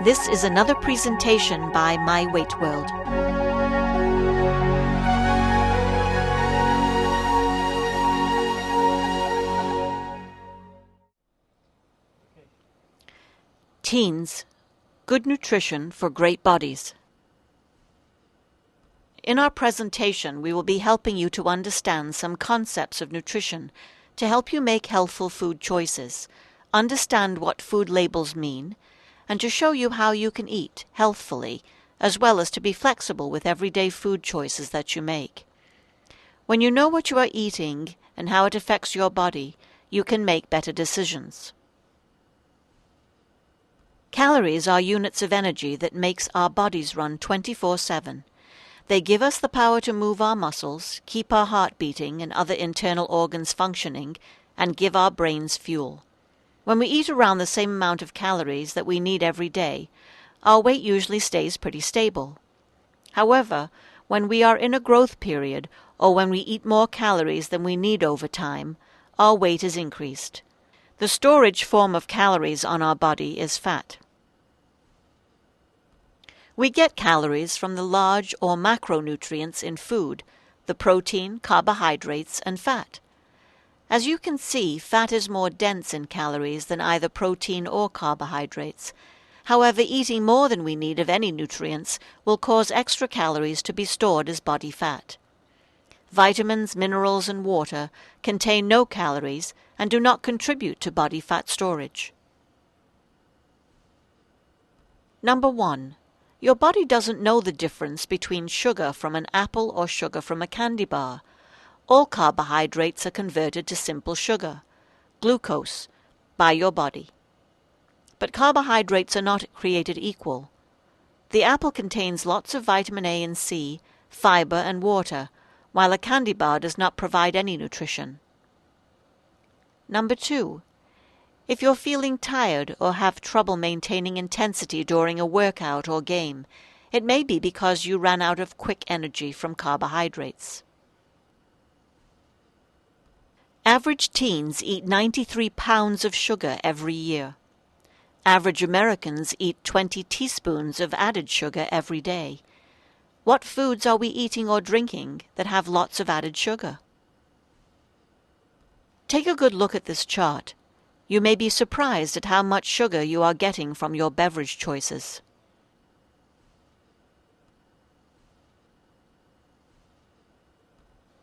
This is another presentation by My Weight World. Teens, good nutrition for great bodies. In our presentation, we will be helping you to understand some concepts of nutrition to help you make healthful food choices, understand what food labels mean, and to show you how you can eat healthfully, as well as to be flexible with everyday food choices that you make. When you know what you are eating and how it affects your body, you can make better decisions. Calories are units of energy that makes our bodies run 24/7. They give us the power to move our muscles, keep our heart beating and other internal organs functioning, and give our brains fuel. When we eat around the same amount of calories that we need every day, our weight usually stays pretty stable. However, when we are in a growth period or when we eat more calories than we need over time, our weight is increased. The storage form of calories on our body is fat. We get calories from the large or macronutrients in food, the protein, carbohydrates, and fat. As you can see, fat is more dense in calories than either protein or carbohydrates. However, eating more than we need of any nutrients will cause extra calories to be stored as body fat. Vitamins, minerals, and water contain no calories and do not contribute to body fat storage. Number 1. Your body doesn't know the difference between sugar from an apple or sugar from a candy bar. All carbohydrates are converted to simple sugar, glucose, by your body. But carbohydrates are not created equal. The apple contains lots of vitamin A and C, fiber, and water, while a candy bar does not provide any nutrition. Number 2. If you're feeling tired or have trouble maintaining intensity during a workout or game, it may be because you ran out of quick energy from carbohydrates. Average teens eat 93 pounds of sugar every year. Average Americans eat 20 teaspoons of added sugar every day. What foods are we eating or drinking that have lots of added sugar? Take a good look at this chart. You may be surprised at how much sugar you are getting from your beverage choices.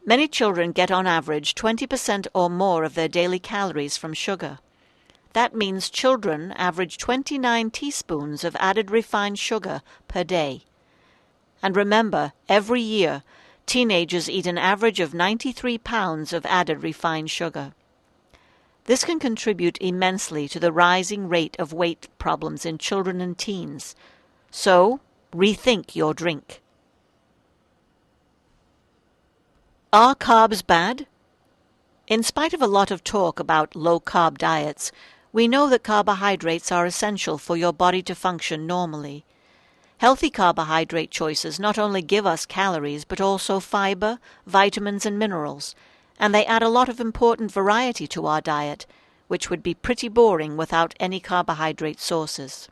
Many children get on average 20% or more of their daily calories from sugar. That means children average 29 teaspoons of added refined sugar per day. And remember, every year, teenagers eat an average of 93 pounds of added refined sugar. This can contribute immensely to the rising rate of weight problems in children and teens. So, rethink your drink. Are carbs bad? In spite of a lot of talk about low-carb diets, we know that carbohydrates are essential for your body to function normally. Healthy carbohydrate choices not only give us calories but also fiber, vitamins, and minerals, and they add a lot of important variety to our diet, which would be pretty boring without any carbohydrate sources.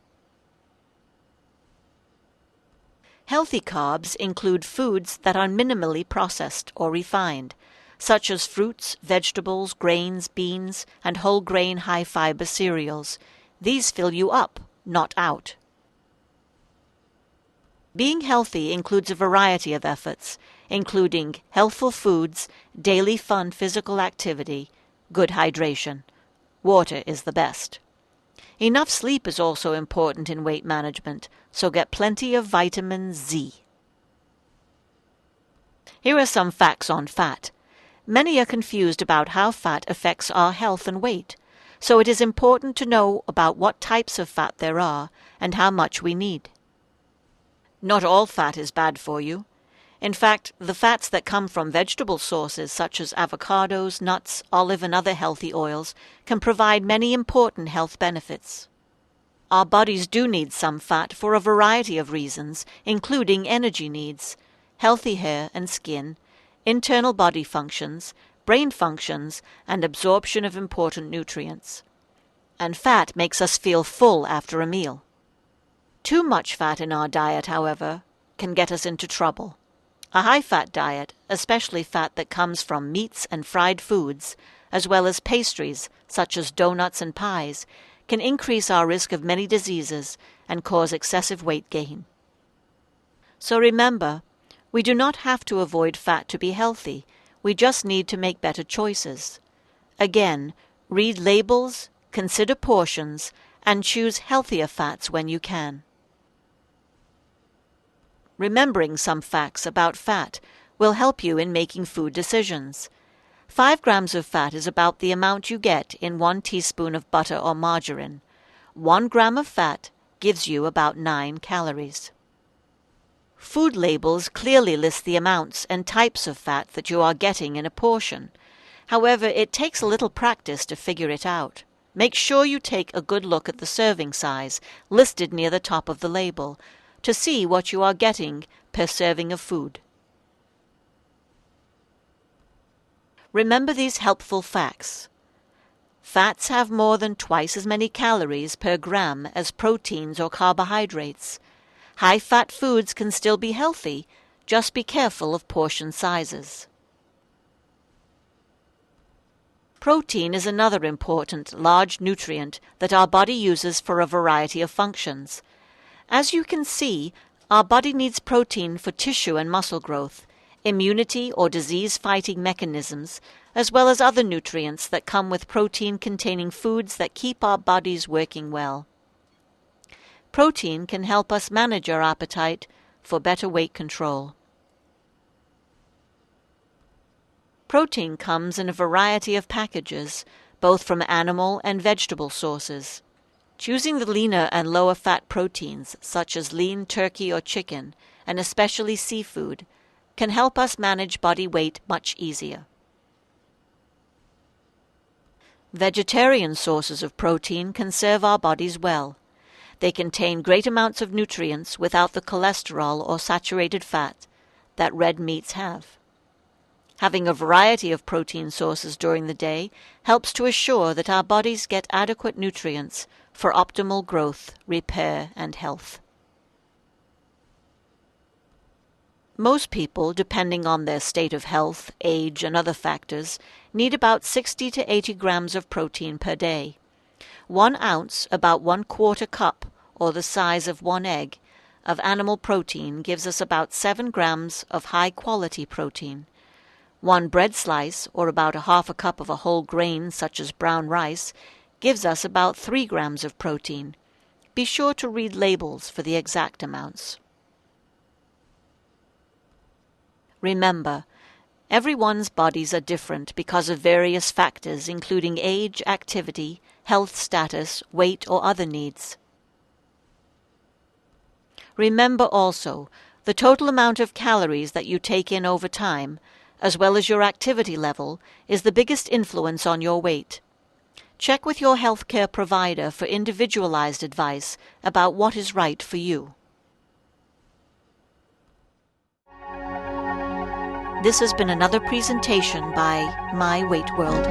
Healthy carbs include foods that are minimally processed or refined, such as fruits, vegetables, grains, beans, and whole-grain high-fiber cereals. These fill you up, not out. Being healthy includes a variety of efforts, including healthful foods, daily fun physical activity, good hydration. Water is the best. Enough sleep is also important in weight management, so get plenty of vitamin Z. Here are some facts on fat. Many are confused about how fat affects our health and weight, so it is important to know about what types of fat there are and how much we need. Not all fat is bad for you. In fact, the fats that come from vegetable sources such as avocados, nuts, olive, and other healthy oils can provide many important health benefits. Our bodies do need some fat for a variety of reasons, including energy needs, healthy hair and skin, internal body functions, brain functions, and absorption of important nutrients. And fat makes us feel full after a meal. Too much fat in our diet, however, can get us into trouble. A high-fat diet, especially fat that comes from meats and fried foods, as well as pastries such as donuts and pies, can increase our risk of many diseases and cause excessive weight gain. So remember, we do not have to avoid fat to be healthy. We just need to make better choices. Again, read labels, consider portions, and choose healthier fats when you can. Remembering some facts about fat will help you in making food decisions. 5 grams of fat is about the amount you get in 1 teaspoon of butter or margarine. 1 gram of fat gives you about 9 calories. Food labels clearly list the amounts and types of fat that you are getting in a portion. However, it takes a little practice to figure it out. Make sure you take a good look at the serving size listed near the top of the label to see what you are getting per serving of food. Remember these helpful facts. Fats have more than twice as many calories per gram as proteins or carbohydrates. High-fat foods can still be healthy, just be careful of portion sizes. Protein is another important, large nutrient that our body uses for a variety of functions. As you can see, our body needs protein for tissue and muscle growth, immunity or disease-fighting mechanisms, as well as other nutrients that come with protein-containing foods that keep our bodies working well. Protein can help us manage our appetite for better weight control. Protein comes in a variety of packages, both from animal and vegetable sources. Choosing the leaner and lower fat proteins, such as lean turkey or chicken, and especially seafood, can help us manage body weight much easier. Vegetarian sources of protein can serve our bodies well. They contain great amounts of nutrients without the cholesterol or saturated fat that red meats have. Having a variety of protein sources during the day helps to assure that our bodies get adequate nutrients for optimal growth, repair, and health. Most people, depending on their state of health, age, and other factors, need about 60 to 80 grams of protein per day. 1 ounce, about 1/4 cup, or the size of 1 egg, of animal protein gives us about 7 grams of high-quality protein. 1 bread slice, or about 1/2 cup of a whole grain such as brown rice, gives us about 3 grams of protein. Be sure to read labels for the exact amounts. Remember, everyone's bodies are different because of various factors including age, activity, health status, weight, or other needs. Remember also, the total amount of calories that you take in over time, as well as your activity level, is the biggest influence on your weight. Check with your healthcare provider for individualized advice about what is right for you. This has been another presentation by My Weight World.